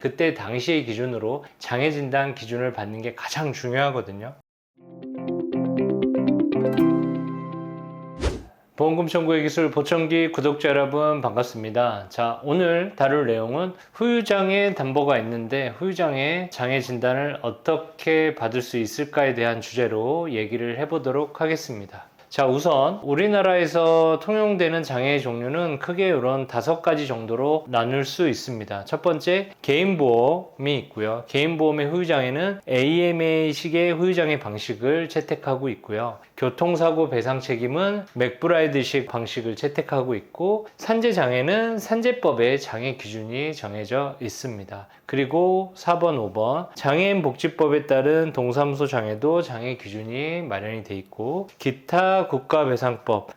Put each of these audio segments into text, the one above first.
그때 당시의 기준으로 장애 진단 기준을 받는 게 가장 중요하거든요. 보험금 청구의 기술 보청기 구독자 여러분 반갑습니다. 자, 오늘 다룰 내용은 후유장애 담보가 있는데 후유장애 장애 진단을 어떻게 받을 수 있을까에 대한 주제로 얘기를 해보도록 하겠습니다. 자, 우선 우리나라에서 통용되는 장애의 종류는 크게 이런 5가지 정도로 나눌 수 있습니다. 첫 번째, 개인보험이 있고요. 개인보험의 후유장애는 AMA식의 후유장애 방식을 채택하고 있고요. 교통사고 배상 책임은 맥브라이드식 방식을 채택하고 있고, 산재장애는 산재법의 장애 기준이 정해져 있습니다. 그리고 4번, 5번 장애인 복지법에 따른 동사무소 장애도 장애 기준이 마련이 돼 있고, 기타 국가배상법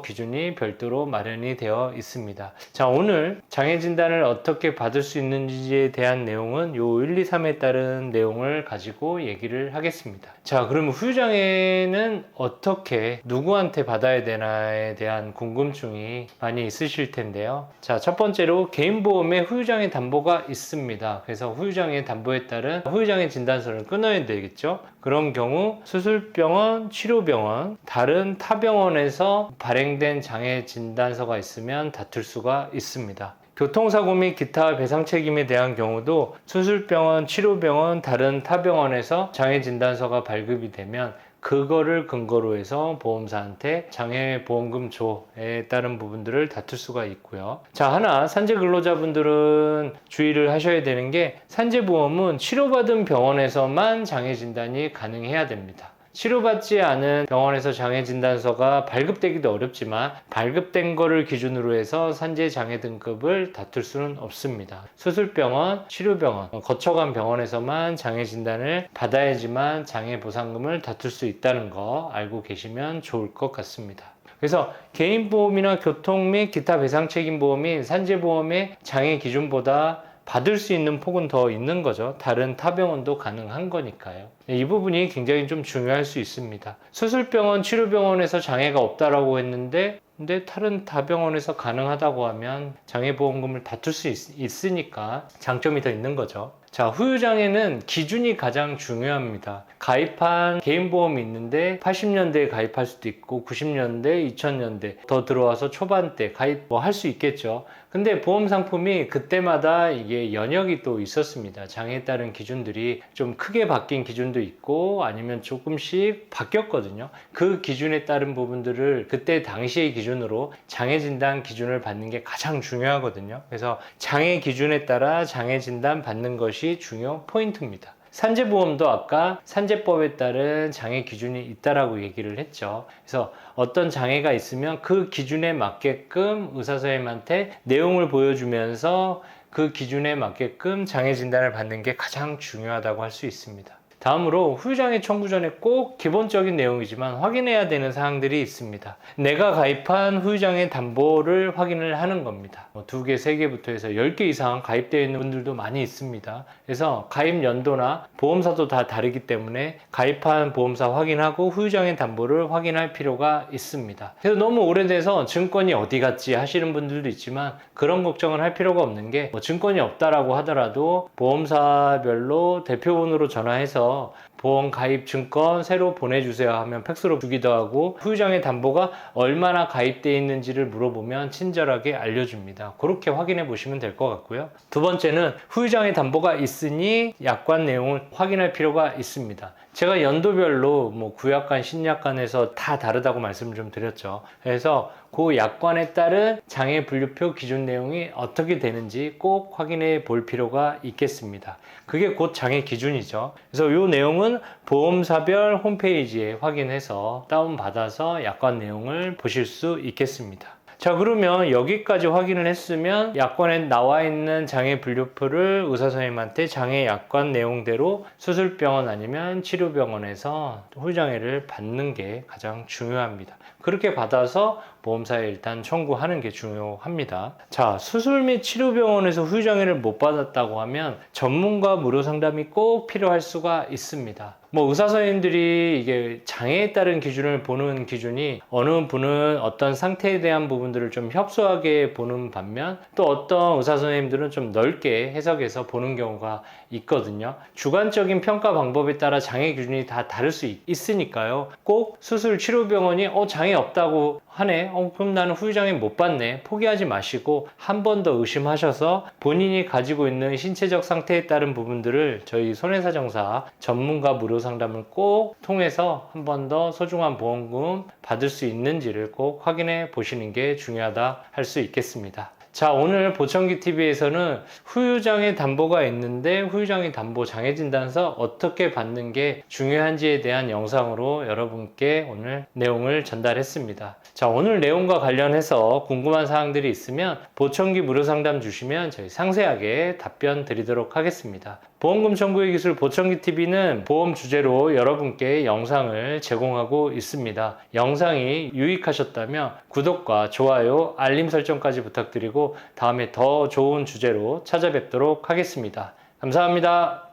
기준이 별도로 마련이 되어 있습니다. 자, 오늘 장애 진단을 어떻게 받을 수 있는지에 대한 내용은 요 1, 2, 3에 따른 내용을 가지고 얘기를 하겠습니다. 자, 그러면 후유장애는 어떻게 누구한테 받아야 되나에 대한 궁금증이 많이 있으실 텐데요. 자, 첫 번째로 개인보험에 후유장애 담보가 있습니다. 그래서 후유장애 담보에 따른 후유장애 진단서를 끊어야 되겠죠. 그런 경우 수술병원, 치료병원, 다른 타 병원에서 발행된 장애 진단서가 있으면 다툴 수가 있습니다. 교통사고 및 기타 배상 책임에 대한 경우도 수술병원, 치료병원, 다른 타 병원에서 장애 진단서가 발급이 되면 그거를 근거로 해서 보험사한테 장애보험금 조에 따른 부분들을 다툴 수가 있고요. 자, 하나 산재 근로자분들은 주의를 하셔야 되는 게, 산재보험은 치료받은 병원에서만 장애 진단이 가능해야 됩니다. 치료받지 않은 병원에서 장애 진단서가 발급되기도 어렵지만 발급된 거를 기준으로 해서 산재 장애 등급을 다툴 수는 없습니다. 수술병원, 치료병원, 거쳐간 병원에서만 장애 진단을 받아야지만 장애 보상금을 다툴 수 있다는 거 알고 계시면 좋을 것 같습니다. 그래서 개인보험이나 교통 및 기타 배상 책임 보험인 산재보험의 장애 기준보다 받을 수 있는 폭은 더 있는 거죠. 다른 타 병원도 가능한 거니까요. 이 부분이 굉장히 좀 중요할 수 있습니다. 수술병원, 치료병원에서 장애가 없다라고 했는데 근데 다른 타 병원에서 가능하다고 하면 장애보험금을 다툴 수 있으니까 장점이 더 있는 거죠. 자, 후유장애는 기준이 가장 중요합니다. 가입한 개인보험이 있는데 80년대에 가입할 수도 있고 90년대, 2000년대 더 들어와서 초반대 가입 할 수 있겠죠. 근데 보험 상품이 그때마다 이게 연역이 또 있었습니다. 장애에 따른 기준들이 좀 크게 바뀐 기준도 있고 아니면 조금씩 바뀌었거든요. 그 기준에 따른 부분들을 그때 당시의 기준으로 장애 진단 기준을 받는 게 가장 중요하거든요. 그래서 장애 기준에 따라 장애 진단 받는 것이 중요 포인트입니다. 산재보험도 아까 산재법에 따른 장애 기준이 있다라고 얘기를 했죠. 그래서 어떤 장애가 있으면 그 기준에 맞게끔 의사선생님한테 내용을 보여주면서 그 기준에 맞게끔 장애 진단을 받는 게 가장 중요하다고 할 수 있습니다. 다음으로 후유장애 청구 전에 꼭 기본적인 내용이지만 확인해야 되는 사항들이 있습니다. 내가 가입한 후유장애 담보를 확인을 하는 겁니다. 2개, 3개부터 해서 10개 이상 가입되어 있는 분들도 많이 있습니다. 그래서 가입 연도나 보험사도 다 다르기 때문에 가입한 보험사 확인하고 후유장애 담보를 확인할 필요가 있습니다. 그래서 너무 오래돼서 증권이 어디 갔지 하시는 분들도 있지만 그런 걱정을 할 필요가 없는 게, 증권이 없다라고 하더라도 보험사별로 대표번호로 전화해서 보험 가입 증권 새로 보내주세요 하면 팩스로 주기도 하고, 후유장애 담보가 얼마나 가입되어 있는지를 물어보면 친절하게 알려줍니다. 그렇게 확인해 보시면 될 것 같고요. 두 번째는 후유장애 담보가 있으니 약관 내용을 확인할 필요가 있습니다. 제가 연도별로 구약관, 신약관에서 다 다르다고 말씀을 좀 드렸죠. 그래서 그 약관에 따른 장애 분류표 기준 내용이 어떻게 되는지 꼭 확인해 볼 필요가 있겠습니다. 그게 곧 장애 기준이죠. 그래서 이 내용은 보험사별 홈페이지에 확인해서 다운받아서 약관 내용을 보실 수 있겠습니다. 자, 그러면 여기까지 확인을 했으면 약관에 나와 있는 장애 분류표를 의사선생님한테 장애 약관 내용대로 수술병원 아니면 치료병원에서 후유장애를 받는 게 가장 중요합니다. 그렇게 받아서 보험사에 일단 청구하는 게 중요합니다. 자, 수술 및 치료병원에서 후유장애를 못 받았다고 하면 전문가 무료 상담이 꼭 필요할 수가 있습니다. 의사 선생님들이 이게 장애에 따른 기준을 보는 기준이 어느 분은 어떤 상태에 대한 부분들을 좀 협소하게 보는 반면 또 어떤 의사 선생님들은 좀 넓게 해석해서 보는 경우가 있거든요. 주관적인 평가 방법에 따라 장애 기준이 다 다를 수 있으니까요. 꼭 수술 치료병원이 장애 없다고 하네, 그럼 나는 후유장애 못 받네, 포기하지 마시고 한 번 더 의심하셔서 본인이 가지고 있는 신체적 상태에 따른 부분들을 저희 손해사정사 전문가 무료 상담을 꼭 통해서 한 번 더 소중한 보험금 받을 수 있는지를 꼭 확인해 보시는 게 중요하다 할 수 있겠습니다. 자, 오늘 보청기TV에서는 후유장애 담보가 있는데 후유장애 담보 장애진단서 어떻게 받는 게 중요한지에 대한 영상으로 여러분께 오늘 내용을 전달했습니다. 자, 오늘 내용과 관련해서 궁금한 사항들이 있으면 보청기 무료 상담 주시면 저희 상세하게 답변 드리도록 하겠습니다. 보험금 청구의 기술 보청기TV는 보험 주제로 여러분께 영상을 제공하고 있습니다. 영상이 유익하셨다면 구독과 좋아요, 알림 설정까지 부탁드리고 다음에 더 좋은 주제로 찾아뵙도록 하겠습니다. 감사합니다.